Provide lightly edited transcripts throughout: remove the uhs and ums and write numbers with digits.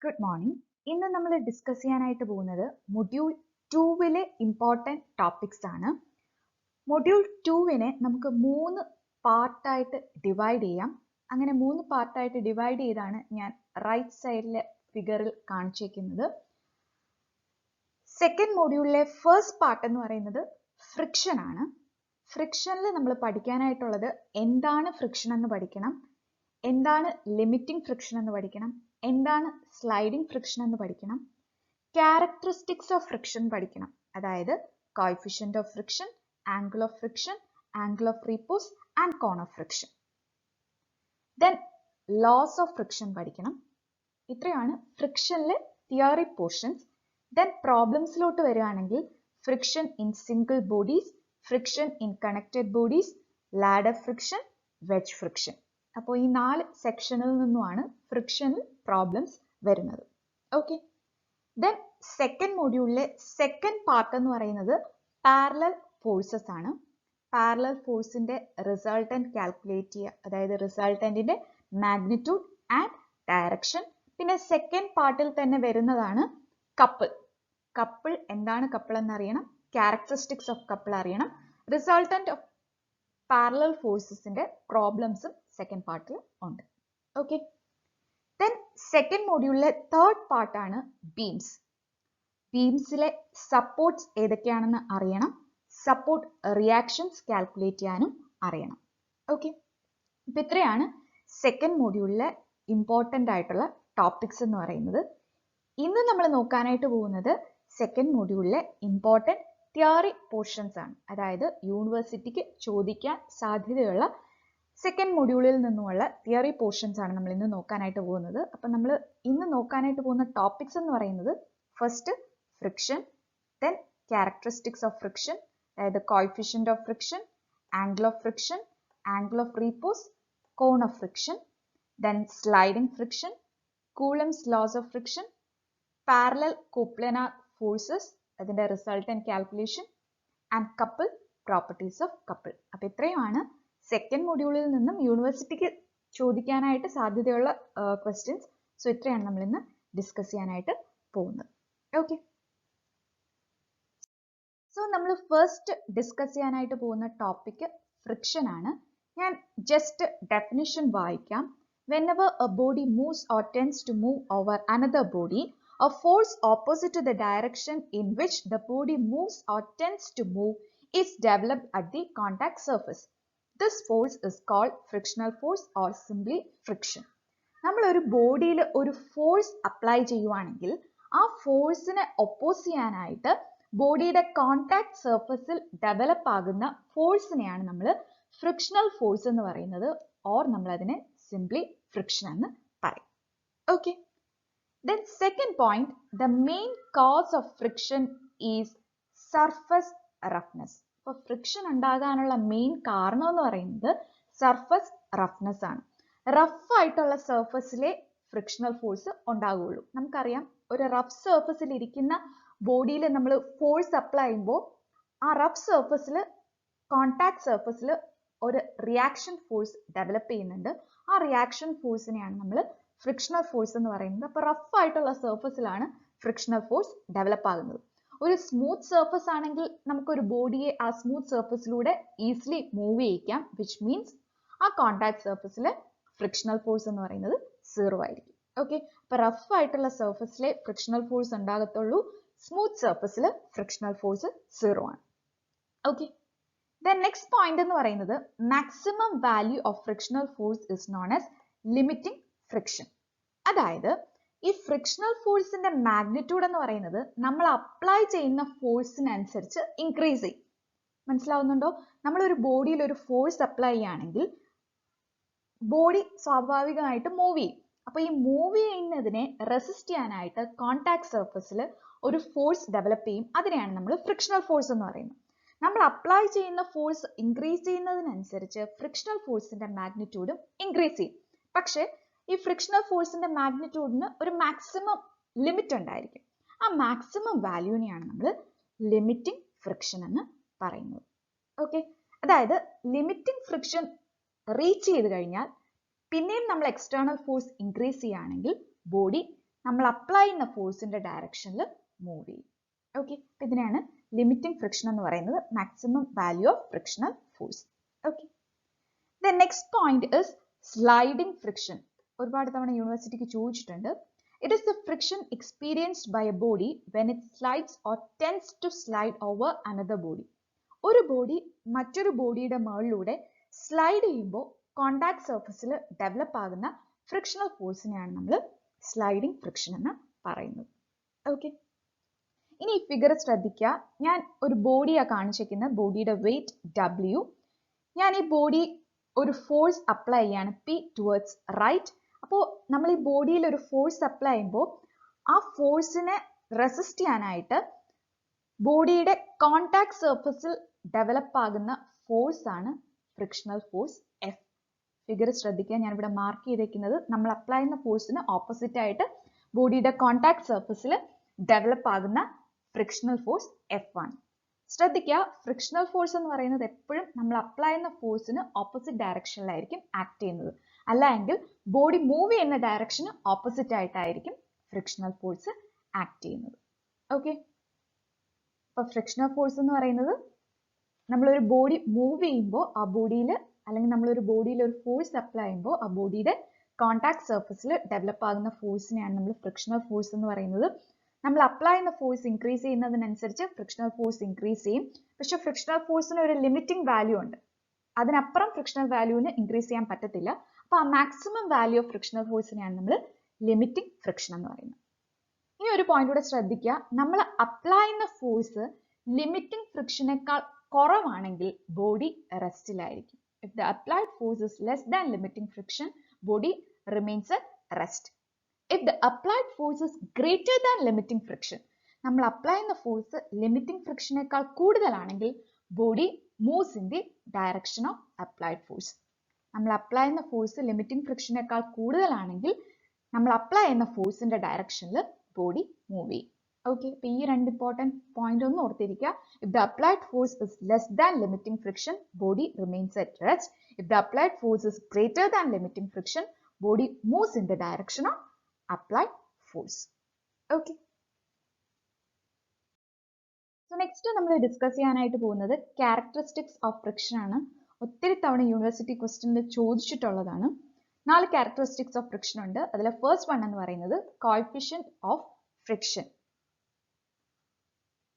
Good morning. ഇന്ന് നമ്മൾ discuss ചെയ്യാനായിട്ട് പോകുന്നത് മൊഡ്യൂൾ 2-ലെ ഇമ്പോർട്ടൻറ്റ് ടോപ്പിക്സ് ആണ്. മൊഡ്യൂൾ 2-നെ നമുക്ക് 3 പാർട്ടായിട്ട് ഡിവൈഡ് ചെയ്യാം. അങ്ങനെ 3 പാർട്ടായിട്ട് ഡിവൈഡ് ചെയ്താണ് ഞാൻ റൈറ്റ് സൈഡിലെ ഫിഗറിൽ കാണിച്ചിരിക്കുന്നത്. സെക്കൻഡ് മൊഡ്യൂളിലെ ഫസ്റ്റ് പാർട്ട് എന്ന് പറയുന്നത് ഫ്രിക്ഷൻ ആണ്. ഫ്രിക്ഷനിൽ നമ്മൾ പഠിക്കാനായിട്ടുള്ളത് എന്താണ് ഫ്രിക്ഷൻ എന്ന് പഠിക്കണം, എന്താണ് ലിമിറ്റിംഗ് ഫ്രിക്ഷൻ എന്ന് പഠിക്കണം, എന്താണ് സ്ലൈഡിംഗ് ഫ്രിക്ഷൻ എന്ന് പഠിക്കണം, ക്യാരക്ടറിസ്റ്റിക്സ് ഓഫ് ഫ്രിക്ഷൻ പഠിക്കണം, അതായത് coefficient of friction, angle of friction, angle of repose and cone of friction. Then laws of friction പഠിക്കണം. ഇത്രയാണ് ഫ്രിക്ഷനിലെ തിയറി പോർഷൻസ്. ദെൻ പ്രോബ്ലംസിലോട്ട് വരികയാണെങ്കിൽ friction in single bodies, friction in connected bodies, ladder friction, wedge friction. അപ്പോൾ ഈ 4 സെക്ഷനിൽ നിന്നുമാണ് ഫ്രിക്ഷനിൽ പ്രോബ്ലംസ് വരുന്നത്. ഓക്കെ. ദെൻ സെക്കൻഡ് മൊഡ്യൂളിലെ സെക്കൻഡ് പാർട്ട് എന്ന് പറയുന്നത് പാരലൽ ഫോഴ്സസ് ആണ്. പാരലൽ ഫോഴ്സിന്റെ റിസൾട്ടന്റ് കാൽക്കുലേറ്റ് ചെയ്യുക, അതായത് റിസൾട്ടന്റിന്റെ മാഗ്നിറ്റ്യൂഡ് ആൻഡ് ഡയറക്ഷൻ. പിന്നെ സെക്കൻഡ് പാർട്ടിൽ തന്നെ വരുന്നതാണ് കപ്പിൾ. കപ്പിൾ എന്താണ് കപ്പിൾ എന്നറിയണം, ക്യാരക്ടറിസ്റ്റിക്സ് ഓഫ് കപ്പിൾ അറിയണം, റിസൾട്ടന്റ് ഓഫ് പാരലൽ ഫോഴ്സസിന്റെ പ്രോബ്ലംസും സെക്കൻഡ് പാർട്ടിൽ ഉണ്ട്. ഓക്കെ. ദെൻ സെക്കൻഡ് മൊഡ്യൂളിലെ തേർഡ് പാർട്ടാണ് ബീംസ്. ബീംസിലെ സപ്പോർട്ട്സ് ഏതൊക്കെയാണെന്ന് അറിയണം, സപ്പോർട്ട് റിയാക്ഷൻസ് കാൽക്കുലേറ്റ് ചെയ്യാനും അറിയണം. ഓക്കെ. ഇപ്പം ഇത്രയാണ് സെക്കൻഡ് മൊഡ്യൂളിലെ ഇമ്പോർട്ടൻ്റ് ആയിട്ടുള്ള ടോപ്പിക്സ് എന്ന് പറയുന്നത്. ഇന്ന് നമ്മൾ നോക്കാനായിട്ട് പോകുന്നത് സെക്കൻഡ് മൊഡ്യൂളിലെ ഇമ്പോർട്ടൻറ്റ് തിയറി പോർഷൻസ് ആണ്. അതായത് യൂണിവേഴ്സിറ്റിക്ക് ചോദിക്കാൻ സാധ്യതയുള്ള സെക്കൻഡ് മൊഡ്യൂളിൽ നിന്നുമുള്ള തിയറി പോർഷൻസ് ആണ് നമ്മൾ ഇന്ന് നോക്കാനായിട്ട് പോകുന്നത്. അപ്പം നമ്മൾ ഇന്ന് നോക്കാനായിട്ട് പോകുന്ന ടോപ്പിക്സ് എന്ന് പറയുന്നത് first friction, then characteristics of friction, അതായത് coefficient of friction, angle of friction, angle of repose, cone of friction, then sliding friction, Coulomb's laws of friction, parallel coplanar forces, അതിന്റെ resultant calculation, and couple, properties of couple. അപ്പം ഇത്രയുമാണ് second മൊഡ്യൂളിൽ നിന്നും യൂണിവേഴ്സിറ്റിക്ക് ചോദിക്കാനായിട്ട് സാധ്യതയുള്ള questions. So ഇത്രയാണ് നമ്മൾ ഇന്ന് discuss ചെയ്യാനായിട്ട് പോകുന്നത്. ഓക്കെ. സോ നമ്മൾ ഫസ്റ്റ് ഡിസ്കസ് ചെയ്യാനായിട്ട് പോകുന്ന ടോപ്പിക് ഫ്രിക്ഷൻ ആണ്. ഞാൻ ജസ്റ്റ് ഡെഫിനിഷൻ വായിക്കാം. Whenever a body moves or tends to move over another body, a force opposite to the direction in which the body moves or tends to move is developed at the contact surface. This force is called frictional force or simply friction. നമ്മൾ ഒരു ബോഡിയിൽ ഒരു force apply ചെയ്യുവാണെങ്കിൽ ആ ഫോഴ്സിനെ oppose ചെയ്യാനായിട്ട് ബോഡിയുടെ contact സർഫസിൽ ഡെവലപ്പ് ആകുന്ന ഫോഴ്സിനെയാണ് നമ്മൾ ഫ്രിക്ഷണൽ ഫോഴ്സ് എന്ന് പറയുന്നത്, ഓർ നമ്മൾ അതിനെ സിംപ്ലി ഫ്രിക്ഷൻ എന്ന് പറയും. Okay. Then second point, the main cause of friction is surface roughness. അപ്പോൾ ഫ്രിക്ഷൻ ഉണ്ടാകാനുള്ള മെയിൻ കാരണം എന്ന് പറയുന്നത് സർഫസ് റഫ്നെസ് ആണ്. റഫ് ആയിട്ടുള്ള സർഫസിലെ ഫ്രിക്ഷണൽ ഫോഴ്സ് ഉണ്ടാകുള്ളൂ. നമുക്കറിയാം, ഒരു റഫ് സർഫസിൽ ഇരിക്കുന്ന ബോഡിയിൽ നമ്മൾ ഫോഴ്സ് അപ്ലൈ ചെയ്യുമ്പോൾ ആ റഫ് സർഫസിൽ കോണ്ടാക്ട് സർഫസിൽ ഒരു റിയാക്ഷൻ ഫോഴ്സ് ഡെവലപ്പ് ചെയ്യുന്നുണ്ട്. ആ റിയാക്ഷൻ ഫോഴ്സിനെയാണ് നമ്മൾ ഫ്രിക്ഷണൽ ഫോഴ്സ് എന്ന് പറയുന്നത്. അപ്പോൾ റഫ് ആയിട്ടുള്ള സർഫസിലാണ് ഫ്രിക്ഷണൽ ഫോഴ്സ് ഡെവലപ്പ് ആകുന്നത്. ഒരു സ്മൂത്ത് സർഫസ് ആണെങ്കിൽ നമുക്കൊരു ബോഡിയെ ആ സ്മൂത്ത് സർഫസിലൂടെ ഈസിലി മൂവ് ചെയ്യിക്കാം, വിച്ച് മീൻസ് ആ കോണ്ടാക്ട് സർഫസിലെ ഫ്രിക്ഷണൽ ഫോഴ്സ് എന്ന് പറയുന്നത് 0 ആയിരിക്കും. ഓക്കെ. അപ്പോൾ റഫ് ആയിട്ടുള്ള സർഫസിലെ ഫ്രിക്ഷണൽ ഫോഴ്സ് ഉണ്ടാകത്തുള്ളൂ, സ്മൂത്ത് സർഫസിൽ ഫ്രിക്ഷണൽ ഫോഴ്സ് 0 ആണ്. ഓക്കെ. Then next point എന്ന് പറയുന്നത് maximum value of frictional force is known as limiting friction. അതായത് ഈ ഫ്രിക്ഷണൽ ഫോഴ്സിന്റെ മാഗ്നിറ്റ്യൂഡ് എന്ന് പറയുന്നത് നമ്മൾ അപ്ലൈ ചെയ്യുന്ന ഫോഴ്സിനനുസരിച്ച് ഇൻക്രീസ് ചെയ്യും. മനസ്സിലാവുന്നുണ്ടോ? നമ്മളൊരു ബോഡിയിൽ ഒരു ഫോഴ്സ് അപ്ലൈ ചെയ്യുകയാണെങ്കിൽ ബോഡി സ്വാഭാവികമായിട്ട് മൂവ് ചെയ്യും. അപ്പോൾ ഈ മൂവ് ചെയ്യുന്നതിനെ റെസിസ്റ്റ് ചെയ്യാനായിട്ട് കോണ്ടാക്ട് സർഫസിൽ ഒരു ഫോഴ്സ് ഡെവലപ്പ് ചെയ്യും. അതിനെയാണ് നമ്മൾ ഫ്രിക്ഷണൽ ഫോഴ്സ് എന്ന് പറയുന്നത്. നമ്മൾ അപ്ലൈ ചെയ്യുന്ന ഫോഴ്സ് ഇൻക്രീസ് ചെയ്യുന്നതിനനുസരിച്ച് ഫ്രിക്ഷണൽ ഫോഴ്സിന്റെ മാഗ്നിറ്റ്യൂഡും ഇൻക്രീസ് ചെയ്യും. പക്ഷേ ഈ ഫ്രിക്ഷണൽ ഫോഴ്സിന്റെ മാഗ്നിറ്റ്യൂഡിന് ഒരു മാക്സിമം ലിമിറ്റ് ഉണ്ടായിരിക്കും. ആ മാക്സിമം വാല്യൂവിനെയാണ് നമ്മൾ ലിമിറ്റിംഗ് ഫ്രിക്ഷൻ എന്ന് പറയുന്നത്. ഓക്കെ. അതായത് ലിമിറ്റിംഗ് ഫ്രിക്ഷൻ റീച്ച് ചെയ്ത് കഴിഞ്ഞാൽ പിന്നെയും നമ്മൾ എക്സ്റ്റേണൽ ഫോഴ്സ് ഇൻക്രീസ് ചെയ്യുകയാണെങ്കിൽ ബോഡി നമ്മൾ അപ്ലൈ ചെയ്യുന്ന ഫോഴ്സിന്റെ ഡയറക്ഷനിൽ മൂവ് ചെയ്യും. ഓക്കെ, ഇതിനെയാണ് ലിമിറ്റിംഗ് ഫ്രിക്ഷൻ എന്ന് പറയുന്നത്, maximum value of frictional force. Okay, the next point is sliding friction. ഒരുപാട് തവണ യൂണിവേഴ്സിറ്റിക്ക് ചോദിച്ചിട്ടുണ്ട്. It is the friction experienced by a body when it slides or tends to slide over another body. ഒരു body മറ്റൊരു ബോഡിയുടെ മുകളിലൂടെ slide ചെയ്യുമ്പോൾ contact സർഫസിൽ ഡെവലപ്പ് ആകുന്ന ഫ്രിക്ഷണൽ ഫോഴ്സിനെയാണ് നമ്മൾ സ്ലൈഡിംഗ് ഫ്രിക്ഷൻ എന്ന് പറയുന്നത്. ഓക്കെ, ഇനി ഈ ഫിഗർ ശ്രദ്ധിക്കുക. ഞാൻ ഒരു ബോഡിയാണ് കാണിച്ചിരിക്കുന്നത്, ബോഡിയുടെ വെയിറ്റ് W. ഞാൻ ഈ ബോഡി ഒരു ഫോഴ്സ് അപ്ലൈ ചെയ്യാണ് P ടുവേർഡ്സ് റൈറ്റ്. അപ്പോൾ നമ്മൾ ഈ ബോഡിയിൽ ഒരു ഫോഴ്സ് അപ്ലൈ ചെയ്യുമ്പോൾ ആ ഫോഴ്സിനെ റെസിസ്റ്റ് ചെയ്യാനായിട്ട് ബോഡിയുടെ കോണ്ടാക്ട് സർഫസിൽ ഡെവലപ്പ് ആകുന്ന ഫോഴ്സ് ആണ് ഫ്രിക്ഷണൽ ഫോഴ്സ് F. ഫിഗർ ശ്രദ്ധിക്കുക, ഞാനിവിടെ മാർക്ക് ചെയ്തേക്കുന്നത് നമ്മൾ അപ്ലൈ ചെയ്യുന്ന ഫോഴ്സിന് ഓപ്പോസിറ്റ് ആയിട്ട് ബോഡിയുടെ കോണ്ടാക്ട് സർഫസിൽ ഡെവലപ്പ് ആകുന്ന ഫ്രിക്ഷണൽ ഫോഴ്സ് F ആണ്. ശ്രദ്ധിക്കുക, ഫ്രിക്ഷണൽ ഫോഴ്സ് എന്ന് പറയുന്നത് എപ്പോഴും നമ്മൾ അപ്ലൈ ചെയ്യുന്ന ഫോഴ്സിന് ഓപ്പോസിറ്റ് ഡയറക്ഷനിലായിരിക്കും ആക്ട് ചെയ്യുന്നത്. അല്ലെങ്കിൽ ബോഡി മൂവ് ചെയ്യുന്ന ഡയറക്ഷന് ഓപ്പോസിറ്റ് ആയിട്ടായിരിക്കും ഫ്രിക്ഷണൽ ഫോഴ്സ് ആക്ട് ചെയ്യുന്നത്. ഓക്കെ, അപ്പോൾ ഫ്രിക്ഷണൽ ഫോഴ്സ് എന്ന് പറയുന്നത് നമ്മളൊരു ബോഡി മൂവ് ചെയ്യുമ്പോൾ ആ ബോഡിയിൽ, അല്ലെങ്കിൽ നമ്മളൊരു ബോഡിയിൽ ഒരു ഫോഴ്സ് അപ്ലൈ ചെയ്യുമ്പോൾ ആ ബോഡിയുടെ കോണ്ടാക്ട് സർഫസിൽ ഡെവലപ്പ് ആകുന്ന ഫോഴ്സിനെയാണ് നമ്മൾ ഫ്രിക്ഷണൽ ഫോഴ്സ് എന്ന് പറയുന്നത്. നമ്മൾ അപ്ലൈ ചെയ്യുന്ന ഫോഴ്സ് ഇൻക്രീസ് ചെയ്യുന്നതിനനുസരിച്ച് ഫ്രിക്ഷണൽ ഫോഴ്സ് ഇൻക്രീസ് ചെയ്യും. പക്ഷെ ഫ്രിക്ഷണൽ ഫോഴ്സിന് ഒരു ലിമിറ്റിംഗ് വാല്യൂ ഉണ്ട്, അതിനപ്പുറം ഫ്രിക്ഷണൽ വാല്യൂവിന് ഇൻക്രീസ് ചെയ്യാൻ പറ്റത്തില്ല. അപ്പോൾ ആ മാക്സിമം വാല്യൂ ഓഫ് ഫ്രിക്ഷണൽ ഫോഴ്സിനെയാണ് നമ്മൾ ലിമിറ്റിംഗ് ഫ്രിക്ഷൻ എന്ന് പറയുന്നത്. ഇനി ഒരു പോയിന്റ് കൂടെ ശ്രദ്ധിക്കുക, നമ്മൾ അപ്ലൈ ചെയ്യുന്ന ഫോഴ്സ് ലിമിറ്റിംഗ് ഫ്രിക്ഷനേക്കാൾ കുറവാണെങ്കിൽ body റെസ്റ്റിലായിരിക്കും. If the applied force is less than limiting friction, body remains at rest. If the applied force is greater than limiting friction, നമ്മൾ അപ്ലൈ ചെയ്യുന്ന ഫോഴ്സ് ലിമിറ്റിംഗ് ഫ്രിക്ഷനേക്കാൾ കൂടുതലാണെങ്കിൽ body moves in the direction of applied force. നമ്മൾ apply ചെയ്യുന്ന force limiting ഫ്രിക്ഷനേക്കാൾ കൂടുതലാണെങ്കിൽ നമ്മൾ apply ചെയ്യുന്ന ഫോഴ്സിന്റെ ഡയറക്ഷനിൽ ബോഡി മൂവ് ചെയ്യും. ഓക്കെ, അപ്പോൾ ഈ രണ്ട് ഇമ്പോർട്ടൻറ്റ് പോയിന്റ് ഒന്ന് ഓർത്തിരിക്കുക. If the applied force is less than limiting friction, body remains at rest. If the applied force is greater than limiting friction, body moves in the direction of applied force. Okay. So next നമ്മൾ discuss ചെയ്യാനായിട്ട് പോകുന്നത് characteristics of friction ആണ്. ഒത്തിരി തവണ university ക്വസ്റ്റ്യനിൽ ചോദിച്ചിട്ടുള്ളതാണ്. 4 characteristics of friction ഉണ്ട്. അതിലെ first one എന്ന് പറയുന്നത് coefficient of friction.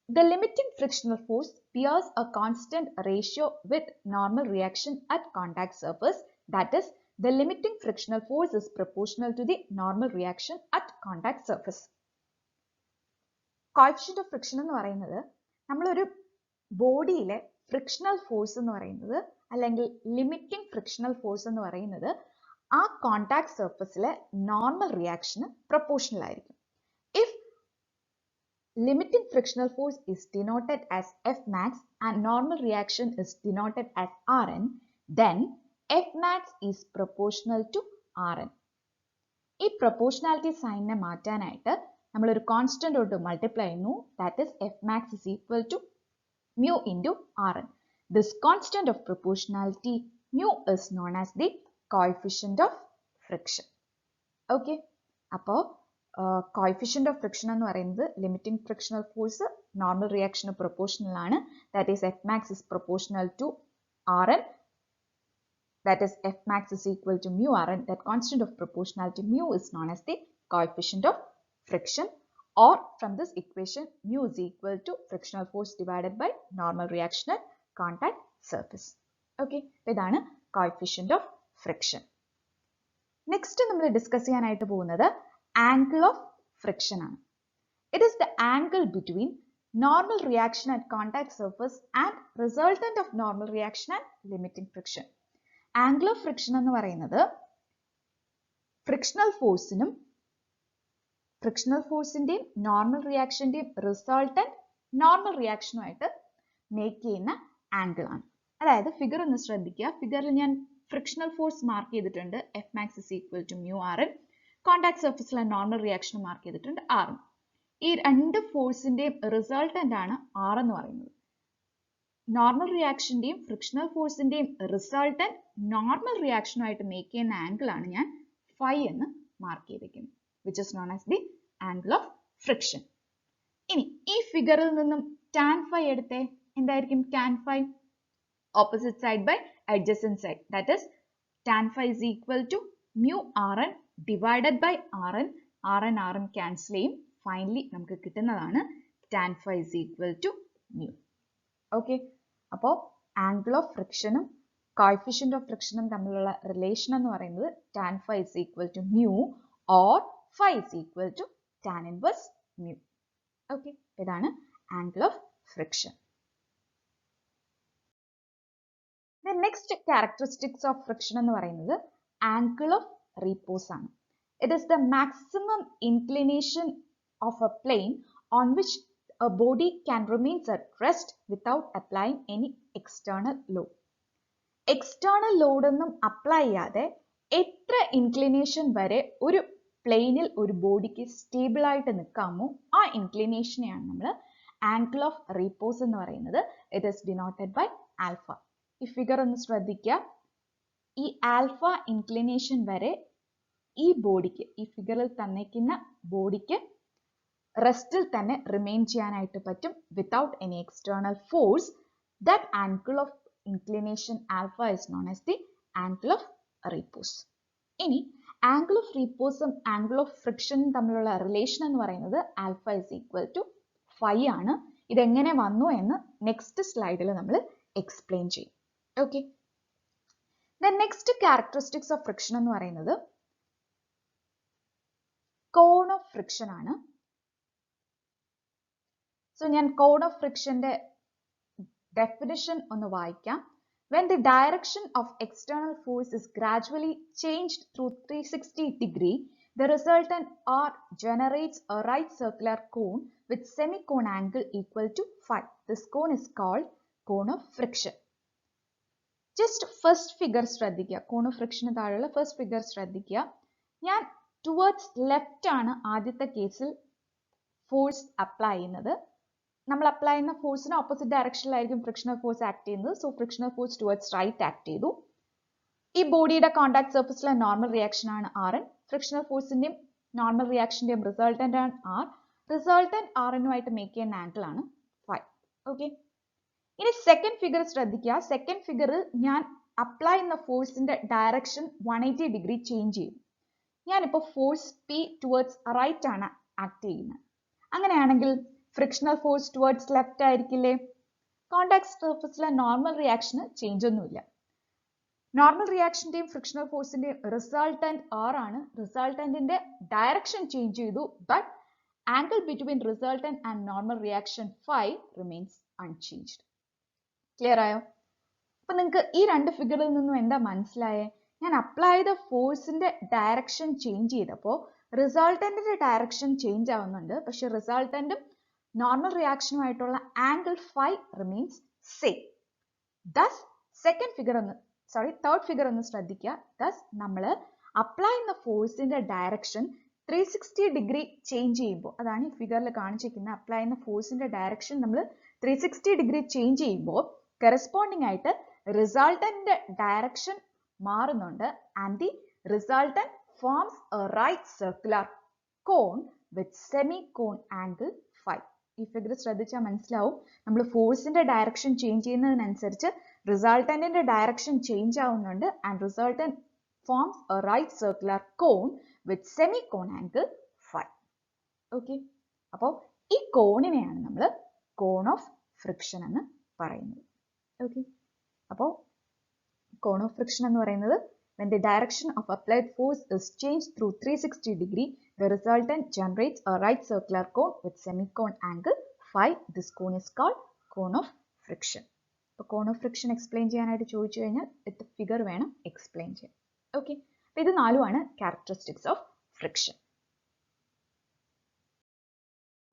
The limiting frictional force bears a constant ratio with normal reaction at contact surface. That is, the limiting frictional force is proportional to the normal reaction at contact surface. Coefficient of friction എന്ന് പറയുന്നത് നമ്മളൊരു ബോഡിയിലെ frictional force എന്ന് പറയുന്നത്, അല്ലെങ്കിൽ limiting frictional force എന്ന് പറയുന്നത് ആ contact സർഫസിലെ നോർമൽ റിയാക്ഷന് പ്രൊപ്പോർഷണൽ ആയിരിക്കും. If limiting frictional force is denoted as Fmax and normal reaction is denoted as Rn, then Fmax is proportional to Rn. ഈ proportionality sign മാറ്റാനായിട്ട് നമ്മൾ ഒരു കോൺസ്റ്റന്റ് കൊണ്ട് മൾട്ടിപ്ലൈ ചെയ്യുന്നു. That is Fmax is equal to mu into Rn. This constant of proportionality mu is known as the coefficient of friction. Okay, അപ്പോൾ coefficient of friction എന്ന് പറയുന്നത് limiting frictional force normal റിയാക്ഷന് proportional ആണ്. That is Fmax is proportional to Rn. That is Fmax is equal to mu Rn. That constant of proportionality mu is known as the coefficient of friction. Or from this equation, mu is equal to frictional force divided by normal reaction at contact surface. Okay, ഇതാണ് coefficient of friction. Next നമ്മൾ discuss ചെയ്യാനായിട്ട് പോകുന്നത് angle of friction ആണ്. It is the angle between normal reaction at contact surface and resultant of normal reaction at limiting friction. Angle of friction എന്ന് പറയുന്നത് frictional ഫോഴ്സിനും ഫ്രിക്ഷണൽ ഫോഴ്സിന്റെയും നോർമൽ റിയാക്ഷന്റെയും റിസൾട്ടന്റ് നോർമൽ റിയാക്ഷനുമായിട്ട് മേക്ക് ചെയ്യുന്ന ആംഗിൾ ആണ്. അതായത് ഫിഗർ ഒന്ന് ശ്രദ്ധിക്കുക. ഫിഗറിൽ ഞാൻ ഫ്രിക്ഷണൽ ഫോഴ്സ് മാർക്ക് ചെയ്തിട്ടുണ്ട്. Fmax is equal to mu Rn. Contact സർഫസിലെ നോർമൽ റിയാക്ഷൻ മാർക്ക് ചെയ്തിട്ടുണ്ട് R. ഈ രണ്ട് ഫോഴ്സിന്റെയും റിസൾട്ടന്റ് ആണ് R എന്ന് പറയുന്നത്. നോർമൽ റിയാക്ഷന്റെയും ഫ്രിക്ഷണൽ ഫോഴ്സിന്റെയും റിസൾട്ടന്റ് നോർമൽ റിയാക്ഷനുമായിട്ട് മേക്ക് ചെയ്യുന്ന ആംഗിൾ ആണ് ഞാൻ phi എന്ന് മാർക്ക് ചെയ്തിരിക്കുന്നത്, which is known as the angle of friction. ഇനി ഈ ഫിഗറിൽ നിന്നും tan phi എടുത്തേ, എന്തായിരിക്കും tan phi? Opposite side by adjacent side, that is tan phi is equal to mu rn divided by rn. rn cancel ചെയ്യും. Finally നമുക്ക് കിട്ടുന്നതാണ് tan phi is equal to mu. Okay, അപ്പോൾ angle of ഫ്രിക്ഷനും coefficient of ഫ്രിക്ഷനും തമ്മിലുള്ള relation എന്ന് പറയുന്നത് tan phi is equal to mu or phi is equal to tan inverse mu. Okay, ഇതാണ് angle of friction. The next characteristics of friction എന്ന് പറയുന്നത് angle of repose ആണ്. It is the maximum inclination of a plane on which a body can remain at rest without applying any external load. External load ഒന്നും apply ചെയ്യാതെ എത്ര inclination വരെ ഒരു പ്ലെയിനിൽ ഒരു ബോഡിക്ക് സ്റ്റേബിൾ ആയിട്ട് നിൽക്കാമോ ആ ഇൻക്ലിനേഷനെയാണ് നമ്മൾ ആംഗിൾ ഓഫ് റീപോസ് എന്ന് പറയുന്നത്. It is denoted by alpha. ഈ ഫിഗർ ഒന്ന് ശ്രദ്ധിക്കുക. ഈ ആൽഫ ഇൻക്ലിനേഷൻ വരെ ഈ ബോഡിക്ക്, ഈ ഫിഗറിൽ തന്നിരിക്കുന്ന ബോഡിക്ക് റെസ്റ്റിൽ തന്നെ റിമെയിൻ ചെയ്യാനായിട്ട് പറ്റും without any external force. That angle of inclination alpha is known as the angle of repose. ഇനി ആംഗിൾ ഓഫ് റീപോസും ആംഗിൾ ഓഫ് ഫ്രിക്ഷനും തമ്മിലുള്ള റിലേഷൻ എന്ന് പറയുന്നത് alpha is equal to phi ആണ്. ഇതെങ്ങനെ വന്നു എന്ന് നെക്സ്റ്റ് സ്ലൈഡിൽ നമ്മൾ എക്സ്പ്ലെയിൻ ചെയ്യും. Okay, then next characteristics of friction എന്ന് പറയുന്നത് കോൺ ഓഫ് ഫ്രിക്ഷൻ ആണ്. സോ ഞാൻ കോൺ ഓഫ് ഫ്രിക്ഷന്റെ definition ഒന്ന് വായിക്കാം. When the direction of external force is gradually changed through 360 degree, the resultant R generates a right circular cone with semi-cone angle equal to phi. This cone is called cone of friction. Just first figure ശ്രദ്ധിക്കുക. cone of friction താഴെയുള്ള first figure ശ്രദ്ധിക്കുക. ഞാൻ towards left ആണ് ആദ്യത്തെ കേസിൽ force apply ചെയ്യുന്നത്. നമ്മൾ apply ചെയ്യുന്ന ഫോഴ്സിന് ഓപ്പോസിറ്റ് ഡയറക്ഷനിലായിരിക്കും ഫ്രിക്ഷണൽ ഫോഴ്സ് ആക്ട് ചെയ്യുന്നത്. So frictional force towards right act ചെയ്തു. ഈ ബോഡിയുടെ കോൺടാക്ട് സർഫസിലെ നോർമൽ റിയാക്ഷൻ ആണ് Rn. ഫ്രിക്ഷണൽ ഫോഴ്സിന്റെയും നോർമൽ റിയാക്ഷന്റെയും റിസൾട്ടന്റ് ആണ് R. റിസൾട്ടന്റ് Rനുമായിട്ട് മേക്ക് ചെയ്യുന്ന ആംഗിൾ ആണ് phi. ഓക്കെ, ഇനി സെക്കൻഡ് ഫിഗർ ശ്രദ്ധിക്കുക. സെക്കൻഡ് ഫിഗറിൽ ഞാൻ അപ്ലൈ ചെയ്യുന്ന ഫോഴ്സിന്റെ ഡയറക്ഷൻ 180 ഡിഗ്രി ചേഞ്ച് ചെയ്യും. ഞാനിപ്പോൾ ഫോഴ്സ് P ടുവേർഡ്സ് റൈറ്റ് ആണ് ആക്ട് ചെയ്യുന്നത്. അങ്ങനെയാണെങ്കിൽ ഫ്രിക്ഷണൽ ഫോഴ്സ് ടുവേർഡ്സ് ലെഫ്റ്റ് ആയിരിക്കില്ലേ? കോൺടാക്ട് സർഫസിലെ നോർമൽ റിയാക്ഷന് ചേഞ്ച് ഒന്നുമില്ല. നോർമൽ റിയാക്ഷന്റെയും ഫ്രിക്ഷണൽ ഫോഴ്സിന്റെയും റിസൾട്ടന്റ് R ആണ്. റിസൾട്ടന്റിന്റെ ഡയറക്ഷൻ ചേഞ്ച് ചെയ്തു, but angle between resultant and normal reaction phi remains unchanged. Clear ആയോ? അപ്പൊ നിങ്ങൾക്ക് ഈ രണ്ട് ഫിഗറിൽ നിന്നും എന്താ മനസ്സിലായേ? ഞാൻ അപ്ലൈ ചെയ്ത ഫോഴ്സിന്റെ ഡയറക്ഷൻ ചേഞ്ച് ചെയ്തപ്പോൾ റിസൾട്ടന്റിന്റെ ഡയറക്ഷൻ ചേഞ്ച് ആവുന്നുണ്ട്, പക്ഷെ റിസൾട്ടന്റും നോർമൽ റിയാക്ഷനുമായിട്ടുള്ള angle phi remains same. Thus third figure ഒന്ന് ശ്രദ്ധിക്കുക. ദസ് നമ്മൾ അപ്ലൈ ചെയ്യുന്ന ഫോഴ്സിന്റെ ഡയറക്ഷൻ 360 ഡിഗ്രി ചേഞ്ച് ചെയ്യുമ്പോൾ, അതാണ് ഈ ഫിഗറിൽ കാണിച്ചിരിക്കുന്നത്. അപ്ലൈ ചെയ്യുന്ന ഫോഴ്സിന്റെ ഡയറക്ഷൻ നമ്മൾ 360 ഡിഗ്രി ചേഞ്ച് ചെയ്യുമ്പോൾ കറസ്പോണ്ടിങ് ആയിട്ട് റിസൾട്ടന്റിന്റെ ഡയറക്ഷൻ മാറുന്നുണ്ട്. And the resultant forms a right circular cone with semi cone angle phi. ഈ ഫിഗർ ശ്രദ്ധിച്ചാൽ മനസ്സിലാവും. നമ്മൾ ഫോഴ്സിന്റെ ഡയറക്ഷൻ ചേഞ്ച് ചെയ്യുന്നതിനനുസരിച്ച് റിസൾട്ടന്റിന്റെ ഡയറക്ഷൻ ചേഞ്ച് ആവുന്നുണ്ട്. And resultant forms a right circular cone with semi cone angle phi. Okay, അപ്പോൾ ഈ കോണിനെയാണ് നമ്മൾ കോൺ ഓഫ് ഫ്രിക്ഷൻ എന്ന് പറയുന്നത്. ഓക്കെ, അപ്പോൾ കോൺ ഓഫ് ഫ്രിക്ഷൻ എന്ന് പറയുന്നത് when the direction of applied force is changed through 360 degree, the resultant generates a right circular cone with semicone angle phi. This cone is called cone of friction. So cone of friction explain ചെയ്യാനായിട്ട് ചോദിച്ചു കഴിഞ്ഞാൽ ഇത് figure വേണം explain ചെയ്യാൻ. Okay, അപ്പോൾ ഇത് നാലുമാണ് characteristics of friction.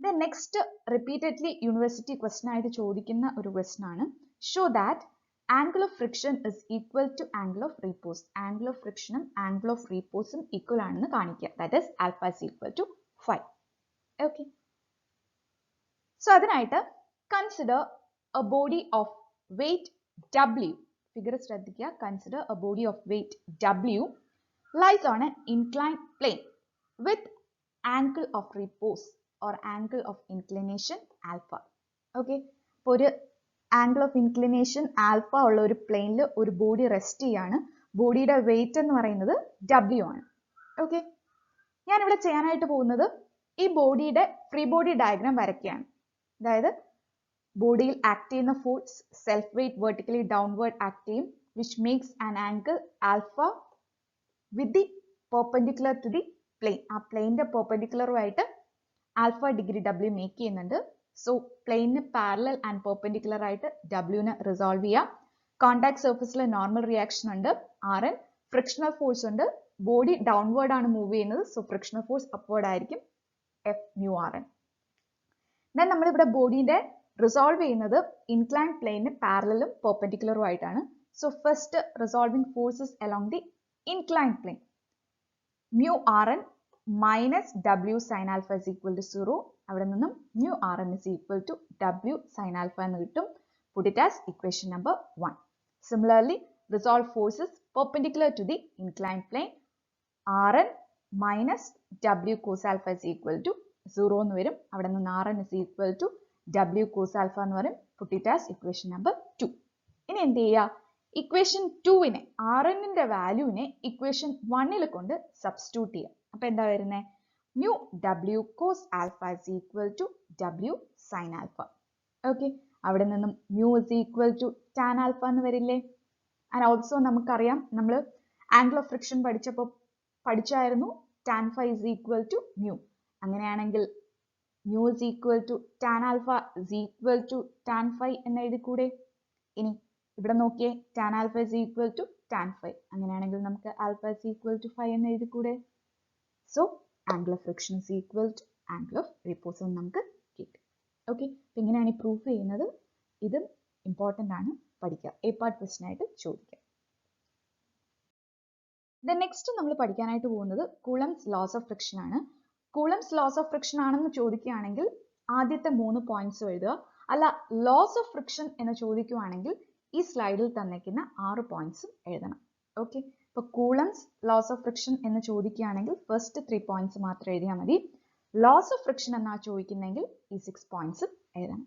The next repeatedly university question ആയിട്ട് ചോദിക്കുന്ന ഒരു question ആണ്, show that angle of friction is equal to angle of repose. Angle of friction ഉം angle of repose ഉം equal ആണെന്ന് കാണിക്കുക. That is alpha is equal to phi. Okay. So അതിനായിട്ട് consider a body of weight W. Figure ശ്രദ്ധിക്കുക. Consider a body of weight W lies on an inclined plane with angle of repose or angle of inclination alpha. Okay, അപ്പോൾ ഒരു angle of inclination alpha ഉള്ള ഒരു പ്ലെയിനിൽ ഒരു body rest ചെയ്യാണ്. ബോഡിയുടെ wait എന്ന് പറയുന്നത് W ആണ്. ഓക്കെ, ഞാനിവിടെ ചെയ്യാനായിട്ട് പോകുന്നത് ഈ ബോഡിയുടെ ഫ്രീ ബോഡി ഡയഗ്രാം വരയ്ക്കുകയാണ്. അതായത് ബോഡിയിൽ ആക്ട് ചെയ്യുന്ന force self weight vertically downward act ചെയ്യും, which makes an angle alpha with the perpendicular to the plane. ആ പ്ലെയിനിന്റെ പെർപെൻഡിക്കുലറുമായിട്ട് ആൽഫ ഡിഗ്രി W മേക്ക് ചെയ്യുന്നുണ്ട്. സോ പ്ലെയിനിന് പാരലൽ ആൻഡ് പെർപെൻഡിക്കുലർ ആയിട്ട് ഡബ്ല്യൂനെ റിസോൾവ് ചെയ്യാം. കോണ്ടാക്ട് സർഫസിൽ നോർമൽ റിയാക്ഷൻ ഉണ്ട്, Rn. ഫ്രിക്ഷണൽ ഫോഴ്സ് ഉണ്ട്, ബോഡി ഡൗൺവേർഡ് ആണ് മൂവ് ചെയ്യുന്നത്, സോ ഫ്രിക്ഷണൽ ഫോഴ്സ് അപ്വേർഡ് ആയിരിക്കും, F mu Rn. ദെൻ നമ്മളിവിടെ ബോഡിന്റെ റിസോൾവ് ചെയ്യുന്നത് ഇൻക്ലൈൻ പ്ലെയിനിന് പാരലലും പെർപെൻഡിക്കുലറും ആയിട്ടാണ്. So first resolving forces along the incline plane, mu Rn minus W sin alpha is equal to 0. അവിടെ നിന്നും mu Rn is equal to W sin alpha എന്ന് കിട്ടും. Put it as equation number 1. Similarly, resolve forces perpendicular to the inclined plane, Rn minus W cos alpha is equal to 0 എന്ന് വരും. അവിടെ നിന്ന് Rn is equal to W cos alpha എന്ന് വരും. Put it as equation number 2. ഇനി എന്ത് ചെയ്യുക? Equation 2നെ Rnന്റെ വാല്യൂവിനെ equation 1ൽ കൊണ്ട് സബ്സ്റ്റിറ്റ്യൂട്ട് ചെയ്യുക. അപ്പൊ എന്താ വരുന്നത്? mu W cos alpha is equal to W sin alpha. Okay, അവിടെ നിന്നും mu is equal to tan alpha എന്ന് വരില്ലേ? ആൻഡ് ഓൾസോ നമുക്കറിയാം, നമ്മൾ ആംഗിൾ ഓഫ് ഫ്രിക്ഷൻ പഠിച്ചായിരുന്നു tan phi is equal to mu. അങ്ങനെയാണെങ്കിൽ mu is equal to tan alpha is equal to tan phi എന്ന് എഴുതിക്കൂടെ? ഇനി ഇവിടെ നോക്കിയേ, tan alpha is equal to tan phi. അങ്ങനെയാണെങ്കിൽ നമുക്ക് alpha is equal to phi എന്ന് എഴുതിക്കൂടെ? So angle of friction is equal to angle of repose എന്ന് നമുക്ക് കിട്ടും. ഓക്കെ, ഇങ്ങനെയാണ് ഈ പ്രൂഫ് ചെയ്യുന്നത്. ഇത് ഇമ്പോർട്ടൻ്റ് ആണ്, പഠിക്കുക, എ പാർട്ട് ക്വസ്റ്റ്യൻ ആയിട്ട് ചോദിക്കാം. ദെൻ നെക്സ്റ്റ് നമ്മൾ പഠിക്കാനായിട്ട് പോകുന്നത് കൂളംസ് ലോസ് ഓഫ് ഫ്രിക്ഷൻ ആണ്. കൂളംസ് ലോസ് ഓഫ് ഫ്രിക്ഷൻ ആണെന്ന് ചോദിക്കുകയാണെങ്കിൽ ആദ്യത്തെ 3 പോയിന്റ്സ് എഴുതുക. അല്ല, ലോസ് ഓഫ് ഫ്രിക്ഷൻ എന്ന് ചോദിക്കുകയാണെങ്കിൽ ഈ സ്ലൈഡിൽ തന്നിരിക്കുന്ന 6 പോയിന്റ്സും എഴുതണം. ഓക്കെ, ഇപ്പോൾ കൂളംസ് ലോസ് ഓഫ് ഫ്രിക്ഷൻ എന്ന് ചോദിക്കുകയാണെങ്കിൽ ഫസ്റ്റ് 3 പോയിന്റ്സ് മാത്രം എഴുതിയാൽ മതി. ലോസ് ഓഫ് ഫ്രിക്ഷൻ എന്നാ ചോദിക്കുന്നെങ്കിൽ ഈ 6 പോയിന്റ്സും എഴുതണം.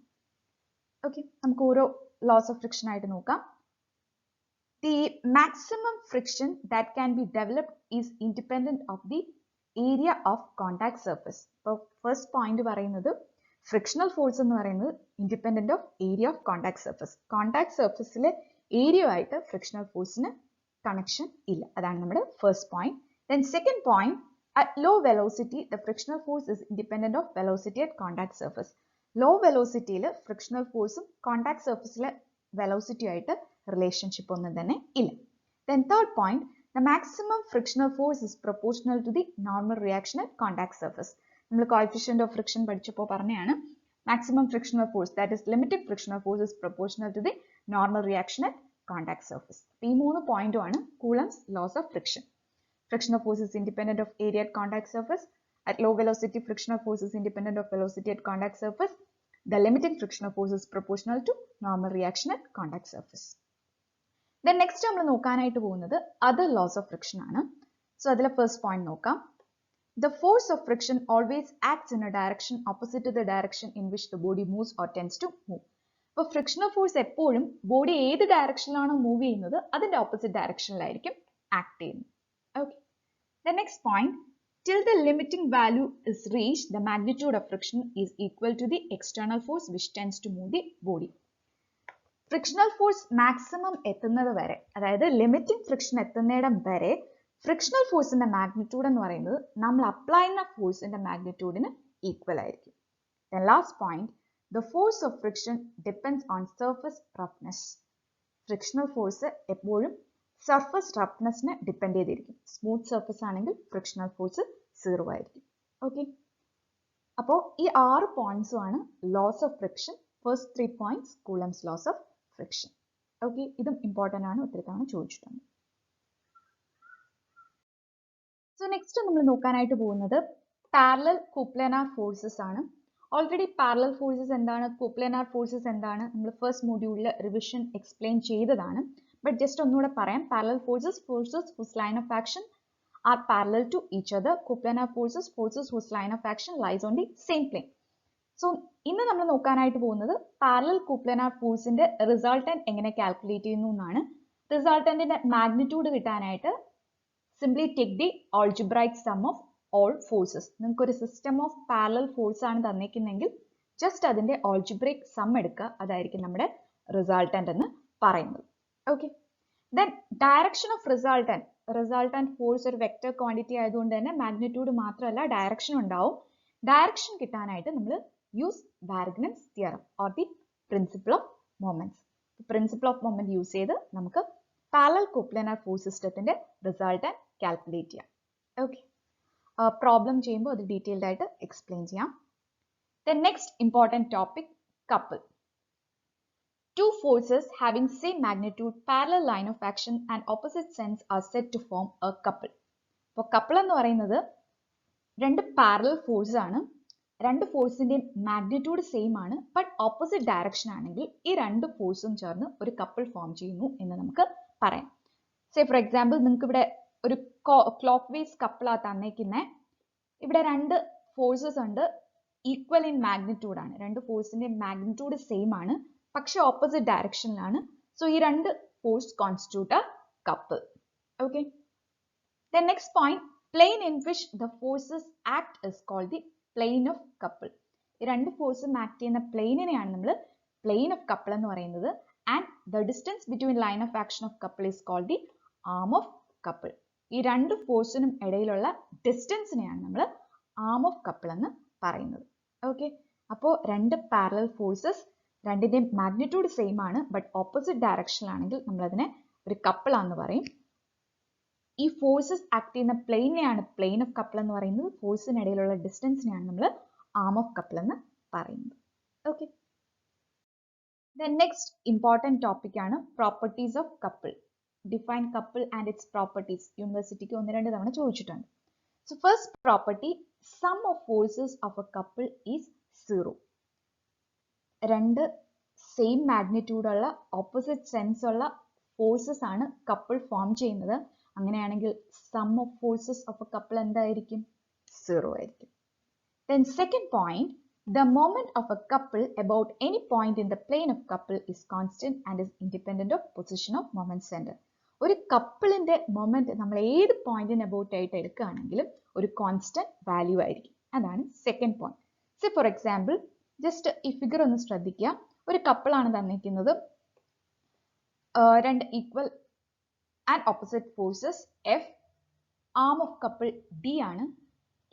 ഓക്കെ, നമുക്ക് ഓരോ ലോസ് ഓഫ് ഫ്രിക്ഷൻ ആയിട്ട് നോക്കാം. The maximum friction that can be developed is independent of the area of contact surface. ഇപ്പോൾ ഫസ്റ്റ് പോയിന്റ് പറയുന്നത് ഫ്രിക്ഷണൽ ഫോഴ്സ് എന്ന് പറയുന്നത് independent of area of contact surface. Contact സർഫസിലെ ഏരിയ ആയിട്ട് ഫ്രിക്ഷണൽ ഫോഴ്സിന് connection ഇല്ല. അതാണ് നമ്മുടെ first point. Then second point, at low velocity the frictional force is independent of velocity at contact surface. Low വെലോസിറ്റിയിൽ frictional ഫോഴ്സും കോണ്ടാക്ട് സർഫസിലെ velocity ആയിട്ട് റിലേഷൻഷിപ്പ് ഒന്നും തന്നെ ഇല്ല. Then third point, the maximum frictional force is proportional to the normal reaction at contact surface. നമ്മൾ coefficient of friction പഠിച്ചപ്പോൾ പറഞ്ഞതാണ് maximum frictional force, that is limiting frictional force, is proportional to the normal reaction at contact surface. ഈ 3 പോയിന്റും ആണ് Coulomb's laws of friction. Frictional force is independent of area at contact surface. At low velocity, frictional force is independent of velocity at contact surface. The limiting frictional force is proportional to normal reaction at contact surface. Then next നമ്മൾ നോക്കാനായിട്ട് പോകുന്നത് other laws of friction ആണ്. So അതിലെ first point നോക്കാം. The force of friction always acts in a direction opposite to the direction in which the body moves or tends to move. അപ്പോൾ frictional force എപ്പോഴും body ഏത് ഡയറക്ഷനിലാണോ move ചെയ്യുന്നത് അതിന്റെ opposite ഡയറക്ഷനിലായിരിക്കും act ചെയ്യുന്നത്. Okay. The next point, till the limiting value is reached, the magnitude of friction is equal to the external force which tends to move the body. Frictional force maximum എത്തുന്നത് വരെ, അതായത് limiting friction എത്തുന്നിടം വരെ frictional ഫോഴ്സിന്റെ magnitude എന്ന് പറയുന്നത് നമ്മൾ apply ചെയ്യുന്ന ഫോഴ്സിന്റെ മാഗ്നിറ്റ്യൂഡിന് ഈക്വൽ ആയിരിക്കും. Then last point, the force of friction depends on surface roughness. Frictional force എപ്പോഴും സർഫസ് റഫ്നെസ്സിനെ ഡിപ്പെൻഡ് ചെയ്തിരിക്കും. സ്മൂത്ത് സർഫസ് ആണെങ്കിൽ ഫ്രിക്ഷണൽ ഫോഴ്സ് 0 ആയിരിക്കും. ഓക്കെ, അപ്പോൾ ഈ 6 പോയിന്റ്സും ആണ് laws of friction. First 3 points Coulomb's laws of friction. Okay, ഇതും ഇമ്പോർട്ടൻ്റ് ആണ്, ഒത്തിരി തവണ ചോദിച്ചിട്ടുണ്ട്. സോ നെക്സ്റ്റ് നമ്മൾ നോക്കാനായിട്ട് പോകുന്നത് പാരലൽ കോപ്ലാനാർ ഫോഴ്സസ് ആണ്. ഓൾറെഡി പാരലൽ ഫോഴ്സസ് എന്താണ്, കോപ്ലാനാർ ഫോഴ്സസ് എന്താണ് നമ്മൾ ഫസ്റ്റ് മൊഡ്യൂളിൽ റിവിഷൻ എക്സ്പ്ലെയിൻ ചെയ്തതാണ്. ബട്ട് ജസ്റ്റ് ഒന്നുകൂടെ പറയാം. Parallel forces whose line of action are parallel to each other. Coplanar forces, forces whose line of action lies on the same plane. So, ഇന്ന് നമ്മൾ നോക്കാനായിട്ട് പോകുന്നത് പാരലൽ കോപ്ലാനാർ ഫോഴ്സിന്റെ resultant എങ്ങനെ calculate ചെയ്യുന്നു എന്നാണ്. റിസൾട്ടന്റിന്റെ മാഗ്നിറ്റ്യൂഡ് കിട്ടാനായിട്ട് simply take the algebraic sum of all forces. നിങ്ങൾക്ക് ഒരു സിസ്റ്റം ഓഫ് പാരലൽ ഫോഴ്സ് ആണ് തന്നിരിക്കുന്നെങ്കിൽ ജസ്റ്റ് അതിന്റെ ആൾജിബ്രൈക് സം എടുക്കുക, അതായിരിക്കും നമ്മുടെ റിസൾട്ടന്റ് എന്ന് പറയുന്നത്. Okay, then direction of resultant force ഒരു വെക്റ്റർ ക്വാണ്ടിറ്റി ആയതുകൊണ്ട് തന്നെ മാഗ്നിറ്റ്യൂഡ് മാത്രമല്ല ഡയറക്ഷൻ ഉണ്ടാവും. ഡയറക്ഷൻ കിട്ടാനായിട്ട് നമ്മൾ use Varignin's theorem or the principle of moments. The principle of moment use ചെയ്ത് നമുക്ക് parallel coplanar force systemത്തിന്റെ resultant calculate ചെയ്യാം. Okay. Problem ചെയ്യുമ്പോൾ അത് detailed ആയിട്ട് explain ചെയ്യാം. The next important topic, couple. Two forces having same magnitude, parallel line of action and opposite sense are said to form a couple. അപ്പോൾ couple എന്ന് പറയുന്നത് രണ്ട് parallel force ആണ്. രണ്ട് ഫോഴ്സിന്റെയും മാഗ്നിറ്റ്യൂഡ് സെയിം ആണ്, ബട്ട് ഓപ്പോസിറ്റ് ഡയറക്ഷൻ ആണെങ്കിൽ ഈ രണ്ട് ഫോഴ്സും ചേർന്ന് ഒരു കപ്പിൾ ഫോം ചെയ്യുന്നു എന്ന് നമുക്ക് പറയാം. സേ ഫോർ എക്സാമ്പിൾ, നിങ്ങൾക്ക് ഇവിടെ ഒരു ക്ലോക്ക് വൈസ് കപ്പിളാ തന്നേക്കുന്നേ. ഇവിടെ രണ്ട് ഫോഴ്സസ് ഉണ്ട്, ഈക്വൽ ഇൻ മാഗ്നിറ്റ്യൂഡ് ആണ്. രണ്ട് ഫോഴ്സിന്റെ മാഗ്നിറ്റ്യൂഡ് സെയിം ആണ്, പക്ഷെ ഓപ്പോസിറ്റ് ഡയറക്ഷനിലാണ്. സോ ഈ രണ്ട് force constitute a couple. Okay, then next point, plane in which the forces act is called the plane of couple. ഈ രണ്ട് ഫോഴ്സും ആക്ട് ചെയ്യുന്ന പ്ലെയിനിനെയാണ് നമ്മൾ പ്ലെയിൻ ഓഫ് കപ്പിൾ എന്ന് പറയുന്നത്. And the distance between line of action of couple is called the arm of couple. ഈ രണ്ട് ഫോഴ്സിനും ഇടയിലുള്ള ഡിസ്റ്റൻസിനെയാണ് നമ്മൾ ആം ഓഫ് കപ്പിൾ എന്ന് പറയുന്നത്. ഓക്കെ, അപ്പോൾ രണ്ട് പാരലൽ ഫോഴ്സസ്, രണ്ടിന്റെയും മാഗ്നിറ്റ്യൂഡ് സെയിം ആണ്, ബട്ട് ഓപ്പോസിറ്റ് ഡയറക്ഷനിലാണെങ്കിൽ നമ്മൾ അതിനെ ഒരു കപ്പിൾ ആണെന്ന് പറയും. ഈ ഫോഴ്സസ് ആക്ട് ചെയ്യുന്ന പ്ലെയിനെയാണ് പ്ലെയിൻ ഓഫ് കപ്പിൾ എന്ന് പറയുന്നത്. ഫോഴ്സിനിടയിലുള്ള ഡിസ്റ്റൻസിനെയാണ് നമ്മൾ ആം ഓഫ് കപ്പിൾ എന്ന് പറയുന്നത്. Okay, then next important topic ആണ് properties of couple. Define couple and its properties. യൂണിവേഴ്സിറ്റിക്ക് 1-2 തവണ ചോദിച്ചിട്ടുണ്ട്. So first property, sum of forces of a couple is 0. രണ്ട് സെയിം മാഗ്നിറ്റ്യൂഡ് ഉള്ള ഓപ്പോസിറ്റ് സെൻസ് ഉള്ള ഫോഴ്സസ് ആണ് കപ്പിൾ ഫോം ചെയ്യുന്നത്. അങ്ങനെയാണെങ്കിൽ sum of forces of a couple എന്തായിരിക്കും? 0 ആയിരിക്കും. Then second point, the moment of a couple about any point in the plane of couple is constant and is independent of position of moment center. ഒരു കപ്പിളിന്റെ moment നമ്മൾ ഏത് പോയിന്റിന് about ആയിട്ട് എടുക്കുകയാണെങ്കിലും ഒരു constant value ആയിരിക്കും. അതാണ് second point. So for example, just ഈ ഫിഗർ ഒന്ന് ശ്രദ്ധിക്കുക. ഒരു കപ്പിളാണ് തന്നിരിക്കുന്നത്, രണ്ട് equal and opposite forces F, arm of couple D ആണ്.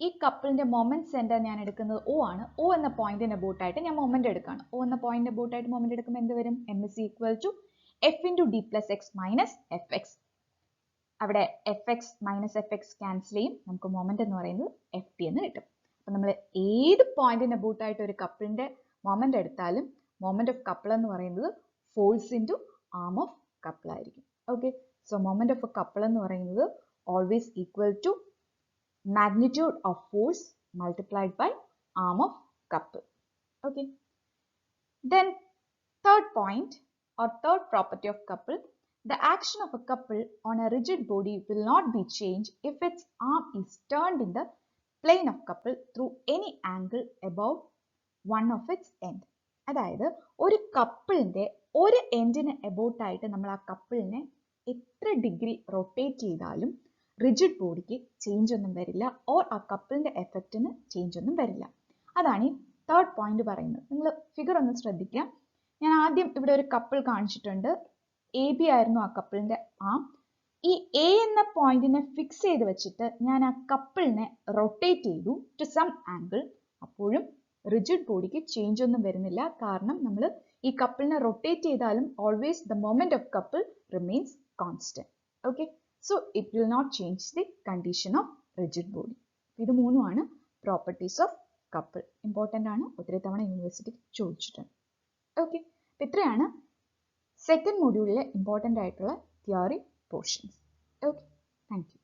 ഈ കപ്പിളിന്റെ മൊമെന്റ് സെന്റർ ഞാൻ എടുക്കുന്നത് O ആണ്. O എന്ന പോയിന്റിന് അബൌട്ട് ആയിട്ട് ഞാൻ മൊമെന്റ് എടുക്കുകയാണ്. O എന്ന പോയിന്റ് അബൌട്ട് ആയിട്ട് മൊമെന്റ് എടുക്കുമ്പോൾ എന്ത് വരും? M is equal to F into D plus X minus Fx. അവിടെ Fx minus Fx ക്യാൻസൽ ചെയ്യും, നമുക്ക് മൊമെന്റ് എന്ന് പറയുന്നത് Ft എന്ന് കിട്ടും. അപ്പൊ നമ്മൾ ഏത് പോയിന്റിന് അബൌട്ട് ആയിട്ട് ഒരു കപ്പിളിന്റെ മൊമെന്റ് എടുത്താലും മൊമെന്റ് ഓഫ് കപ്പിൾ എന്ന് പറയുന്നത് force into arm of couple ആയിരിക്കും. Okay, so moment of a couple എന്ന് പറയുന്നത് always equal to magnitude of force multiplied by arm of couple. Okay, then third point or third property of couple, the action of a couple on a rigid body will not be changed if its arm is turned in the plane of couple through any angle above one of its end. അതായത് ഒരു കപ്പിളിന്റെ ഒരു എൻഡിന് about ആയിട്ട് നമ്മൾ ആ കപ്പിളിനെ എത്ര degree rotate ചെയ്താലും rigid ബോഡിക്ക് change ഒന്നും വരില്ല, ഓർ ആ കപ്പിളിന്റെ എഫക്റ്റിന് ചേഞ്ച് ഒന്നും വരില്ല. അതാണ് ഈ തേർഡ് പോയിന്റ് പറയുന്നത്. നിങ്ങൾ ഫിഗർ ഒന്ന് ശ്രദ്ധിക്കുക. ഞാൻ ആദ്യം ഇവിടെ ഒരു കപ്പിൾ കാണിച്ചിട്ടുണ്ട്. AB ആയിരുന്നു ആ കപ്പിളിന്റെ ആം. ഈ A എന്ന പോയിന്റിനെ ഫിക്സ് ചെയ്ത് വെച്ചിട്ട് ഞാൻ ആ കപ്പിളിനെ റൊട്ടേറ്റ് ചെയ്തു ടു സം ആംഗിൾ. അപ്പോഴും റിജിഡ് ബോഡിക്ക് ചേഞ്ച് ഒന്നും വരുന്നില്ല, കാരണം നമ്മൾ ഈ കപ്പിളിനെ റൊട്ടേറ്റ് ചെയ്താലും always the moment of couple remains constant. Okay, so it will not change the condition of rigid body. ഇത് മൂന്നുമാണ് properties of couple. Important ആണ്, ഒത്തിരി തവണ യൂണിവേഴ്സിറ്റി ചോദിച്ചിട്ടുണ്ട്. ഓക്കെ, ഇത്രയാണ് സെക്കൻഡ് മൊഡ്യൂളിലെ ഇമ്പോർട്ടൻ്റ് ആയിട്ടുള്ള theory portions. Okay, thank you.